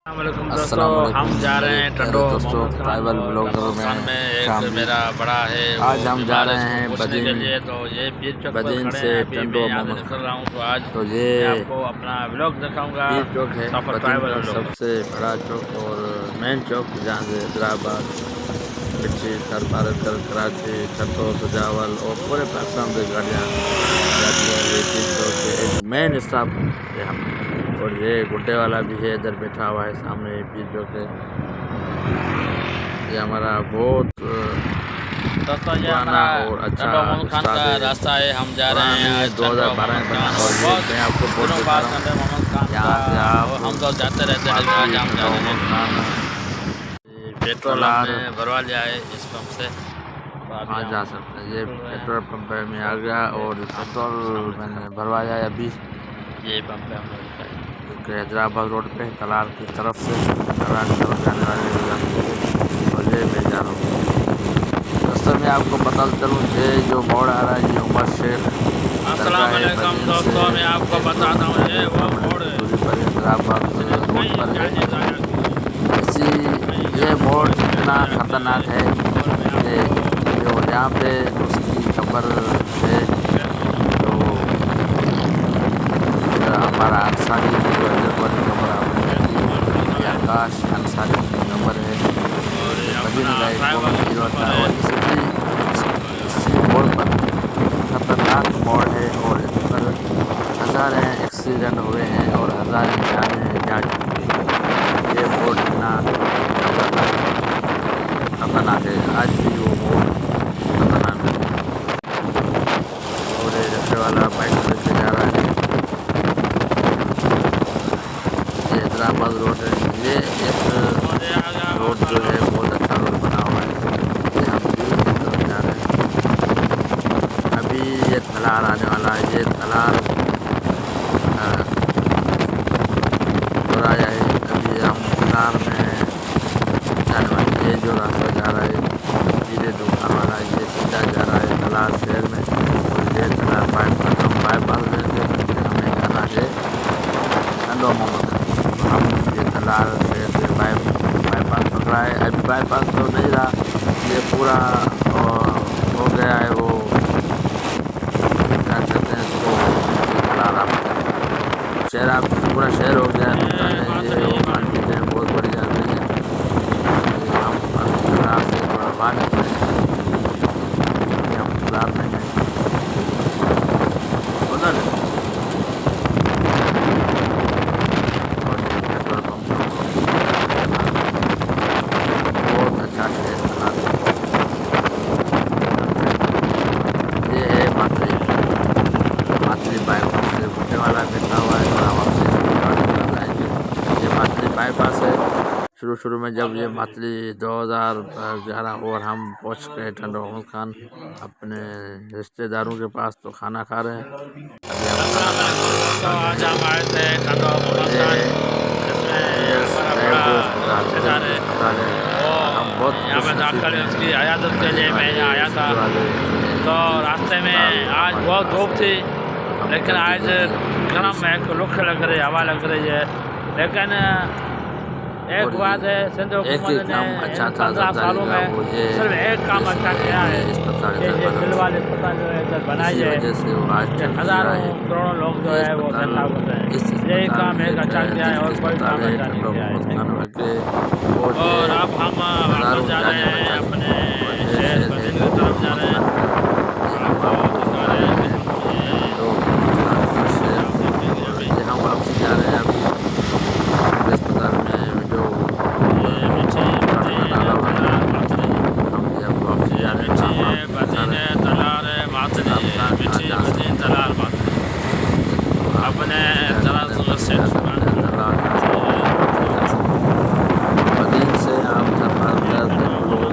अस्सलाम दोस्तों, अस्सलाम वालेकुम हम जा रहे मेरे हैं टंडो प्यारे दोस्तों, मोहम्मद खान ट्राइबल और ब्लॉगर मोहम्मद खान में में एक शामिल। मेरा बड़ा है, वो आज हम जा बीमार है, रहे इसको हैं पूछने के लिए। तो ये पीर चौक पर बदीन खड़े से हैं, अभी मैं टंडो यहाँ से मोहम्मद निकल खान। रहा हूँ। तो आज तो ये मैं आपको अपना व्लॉग दिखाऊंगा, पीर चौक है सफ़र बदीन ट्रैवल का व्लॉग। सबसे बड़ा चौक और मेन चौक, जहाँ से हैदराबाद, मिर्ची, सर पारकर, कराची, खरतोर, सुजावल और पूरे पाकिस्तान से गाड़ियाँ जाती हैं। ये पीर चौक के एक मेन स्टॉप है यहाँ पे। और ये गुड्डे वाला भी है, इधर बैठा हुआ है सामने। ये पीर चौक है, ये हमारा बहुत दोस्तों, ये पुराना हमारा और अच्छा टंडो मोहम्मद खान स्टाफ का है। रास्ता है। हम जा रहे पुराना हैं नहीं है, आज टंडो 2012 में मोहम्मद बना। खान, और और ये बहुत मैं आपको बोर्ड दिनों दिखा बाद रहा टंडो हूँ, मोहम्मद खान का। यहाँ से आप और हम तो जाते रहते हैं, लेकिन आज मातली हम जा टंडो रहे मोहम्मद हैं। खान ये पेट्रोल तलार हमने भरवा लिया है इस पंप से, तो अभी वहाँ हम जा सकते हैं। ये निकल रहे हैं। पेट्रोल पंप में आ गया और हम पेट्रोल सामने मैंने दिखा, भरवाया है अभी, ये पंप पे हम लोग दिखाई। जो कि हैदराबाद रोड पे तलार की तरफ से, तलार की तरफ जाने वाले रास्ते पे। और ये मैं जा रहा हूँ। रास्ते में आपको बता चलूँ, ये जो मोड़ आ रहा है, ये उमर शेख अस्सलाम दरगाह है वालेकुम बदीन से दोस्तों, मैं आपको 1 बताता हूँ, ये वो मोड़ किलोमीटर की है। दूरी पर हैदराबाद इसमें रोड कई पर है। चार्जेस आ जाती इसी है, ये यहाँ मोड़ मोड़ पे इतना जाते खतरनाक है हैं। और मैं कि आपको जो यहाँ पे उसकी कब्र है, जो हमारा अंसारी की जो हजरत वाली कब्र आपने देखी, ये आकाश अंसारी की कब्र है। और ये अपना मदीने का एक ट्राइबल कॉमन हीरो सफ़र था। है। और इसी मोड़ पर, खतरनाक मोड़ है, और इस पर हज़ारें एक्सीडेंट हुए हैं और हज़ारें जानें जा चुकी हैं। ये मोड़ इतना खतरनाक है, आज भी वो मोड़ खतरनाक है। और ये रिक्शे वाला बाइक पर लेके जा रहा है। ये हैदराबाद रोड है। ये एक और ये आ गया रोड जो है, बहुत अच्छा रोड बना हुआ है। ये हम पीर की तरफ जा रहे हैं। अभी ये तलार आने वाला है। ये तलार चौराया है। अभी हम तलार में जाने वाले हैं। ये जो रास्ता जा रहा है सीधे दुकान वाला, ये सीधा जा रहा है तलार शहर में। और ये तलार बाईपास, हम बाईपास लेंगे क्योंकि हमें जाना है टंडो मोहम्मद खान। तो हम ये तलार शहर से बाईपास पकड़ा है। अभी बाईपास तो नहीं रहा, ये पूरा हो गया है, वो क्या कहते हैं इसको, ये तलार आप शहर, आप पूरा शहर हो गया। दुकानें ये वो मार्केटें बहुत बड़ी आ गई हैं। ये हम अभी तलार से थोड़ा बाहर निकले हैं। अभी हम तलार में हैं। उधर है। और ये पेट्रोल पंप हमको तलार में, बहुत अच्छा शहर तलार है। ये है मातली बाईपास से गुड्डे वाला बैठा हुआ है, और हम आपसे गुड्डे वाले की तरफ जाएंगे। ये मातली बाईपास है। शुरू में जब ये मातली 2011, और हम पहुंच गए टंडो मोहम्मद खान अपने रिश्तेदारों के पास, तो खाना खा रहे हैं। अभी हम खाना खा के दोस्तों, निकल रहे आज हैं। हम आए थे टंडो और मोहम्मद ये खान, जिसमें एलियस हमारा टाइगर बड़ा जो अस्पताल, इधर रिश्तेदार की है, अस्पताल है। वो और हम बहुत यहाँ खुश पे नसीब दाखिल है। हैं, उसकी इयादत के बदीन लिए मैं वाले, यहाँ आया था। सिंध वाले, कि तो दिल की रास्ते अस्पताल में आज हमारे बहुत पास धूप है। थी, तो हम लेकिन जल्दी आज जल्दी अपनी गर्म पुलिस है, रुख लग रही है, हवा लग रही है। लेकिन एक और बात है, सिंध एक ही हुकूमत ने काम अच्छा इन था 15 जरदारी सालों का, वो में ये सिर्फ एक काम पुलिस अच्छा ने किया ये है अस्पताल कि इधर ये बना दिल दिया। वाले अस्पताल जो है इधर बनाई इसी है, वजह से वो आज कि चल भी रहा हज़ारों है। करोड़ों लोग जो ये है वो अस्पताल, धंधा होते हैं। इस यही अस्पताल काम एक एक अच्छा किया दिल है, की और कोई अस्पताल काम है अच्छा नहीं टंडो किया मोहम्मद खान है। के। और ये और अब हम वापस हज़ारों जा रहे जानें हैं बचाई हैं। अपने और ये शहर शहर है बदिन की टंडो तरफ जा मोहम्मद रहे खान हैं। का। ये हम आपको दिखा दिखा रहे रहे हैं हैं कि ये टंडो मोहम्मद खान का शहर। आप देखेंगे और अभी। ये हम वापसी जा रहे हैं अभी। क्योंकि अस्पताल में वीडियो ये मिठी पुराना बदीन डाला हुआ था, तलार मातरी, तो हम भी अब वापसी ये जा रहे हैं। तो मिठी हम है आपको दिखा बदीन रहे हैं तलार कि मातरी, आप है कहाँ कहाँ मिठी जा बदीन सकते हैं। तलार मातरी। तो आप अपने क्या कहते हैं, तरह बदीन से जा सकते हैं, तलार जा सकते हैं, मातली जा सकते हैं। बदीन से आप सर पार कर बेंगलोर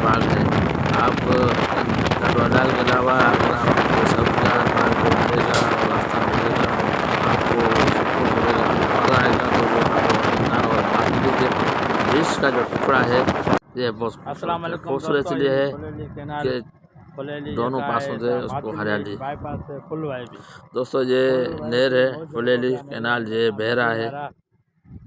बाग है। आप गढ़वाल के अलावा अगर आपको सब्जियाँ आपको मिलेगा, रास्ता मिलेगा, आपको सुकून मिलेगा, मज़ा आएगा तो वो आप और मान लीजिए बीच का जो टुकड़ा है ये बहुत अस्सलाम खूबसूरत है। वालेकुम खूबसूरत दोस्तों, इसलिए ये है फुलेली कैनाल कि फुलेली दोनों जेका पासों है से ता उसको भातुली हरियाली। बाईपास से फुलवाई भी दोस्तों ये नहर है फुलेली कैनाल, ये बह रहा है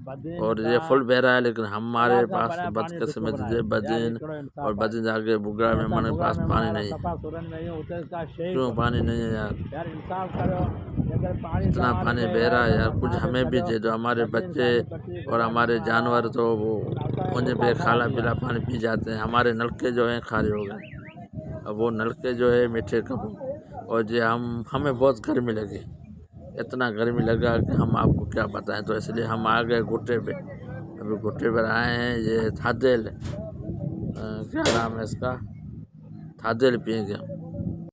बदीन और ता ये फुल बह रहा है, लेकिन हमारे तालाब सा पास बड़ा पानी बदकिस्मत दुश्मन ये है यार, बदीन हिकिड़ो और इंसाफ बदीन जाके बुगड़ा में आहे। असां हमारे बुगा पास में पानी मारा नहीं है। सफ़ा सुरन में आहियूं, उते का शइ क्यों पानी नहीं है यार? यार इंसाफ करो, अगर पानी इतना तव्हां पानी लॻे बह रहा है यार, कुछ असांखे हमें भी छॾियो। दे दो। हमारे बदीन बच्चे साढी पटी और बुगा हमारे में जानवर तो वो असांजा उन्हें मुखा बेखाला ख़राब पीला आहे। पानी पी जाते हैं। हमारे नलके जो हैं खाली हो गए, अब वो नलके जो है मीठे कब। और ये हमें बहुत गर्मी लगी, इतना गर्मी लगा कि हम आपको क्या बताएं। तो इसलिए हम आ गए घुट्टे पे। अभी घुट्टे पर आए हैं, ये थादेल क्या नाम है इसका, थादेल पियेंगे हम।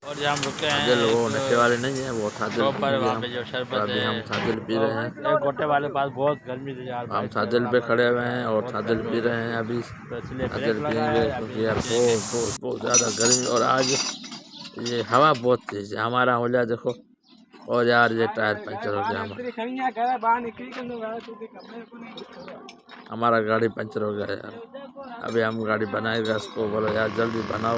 और यहाँ हम रुके हैं थादेल वो नशे एक वाले नहीं है, वो थादेल शॉप पर, पियेंगे वहाँ हम। पे जो और शरबत अभी है हम थादेल पी रहे हैं। एक गोटे वाले पास बहुत गर्मी थी यार, हम बाइक से थादेल पे बराबर खड़े हो हुए गया, हैं और बहुत थादेल गर्मी पी हो रहे हैं। अभी गई, तो इसलिए ब्रेक थादेल लगा पियेंगे है, क्योंकि अभी यार पियेंगे। बहुत ज़्यादा गर्मी। और आज ये हवा बहुत तेज है, हमारा हो जाए देखो। और यार ये टायर पंचर हो गया हमारा गाड़ी पंचर हो गया यार। अभी हम गाड़ी बनाएगा, इसको बोलो यार जल्दी बनाओ।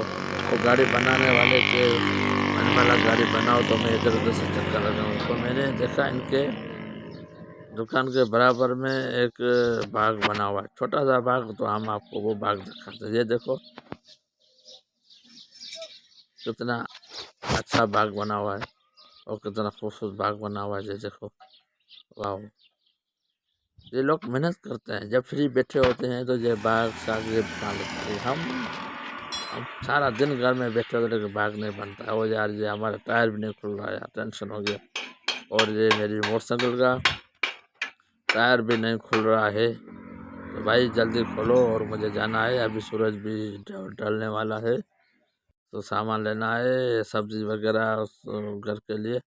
वो गाड़ी बनाने वाले के मैंने बोला गाड़ी बनाओ, तो मैं इधर उधर से चक्कर लगाऊँ। तो मैंने देखा इनके दुकान के बराबर में एक बाग बना हुआ है, छोटा सा बाग। तो हम आपको वो बाग दिखाते हैं। ये देखो कितना अच्छा बाग बना हुआ है और कितना खूबसूरत बाग बना हुआ है। ये देखो, वाह। ये लोग मेहनत करते हैं, जब फ्री बैठे होते हैं तो ये बाग साग ये बना लेते हैं। हम सारा दिन घर में बैठे होते लेकिन बाग नहीं बनता है। वो यार ये हमारा टायर भी नहीं खुल रहा है यार, टेंशन हो गया। और ये मेरी मोटरसाइकिल का टायर भी नहीं खुल रहा है। तो भाई जल्दी खोलो और मुझे जाना है। अभी सूरज भी ढलने वाला है, तो सामान लेना है, सब्जी वगैरह उस घर के लिए।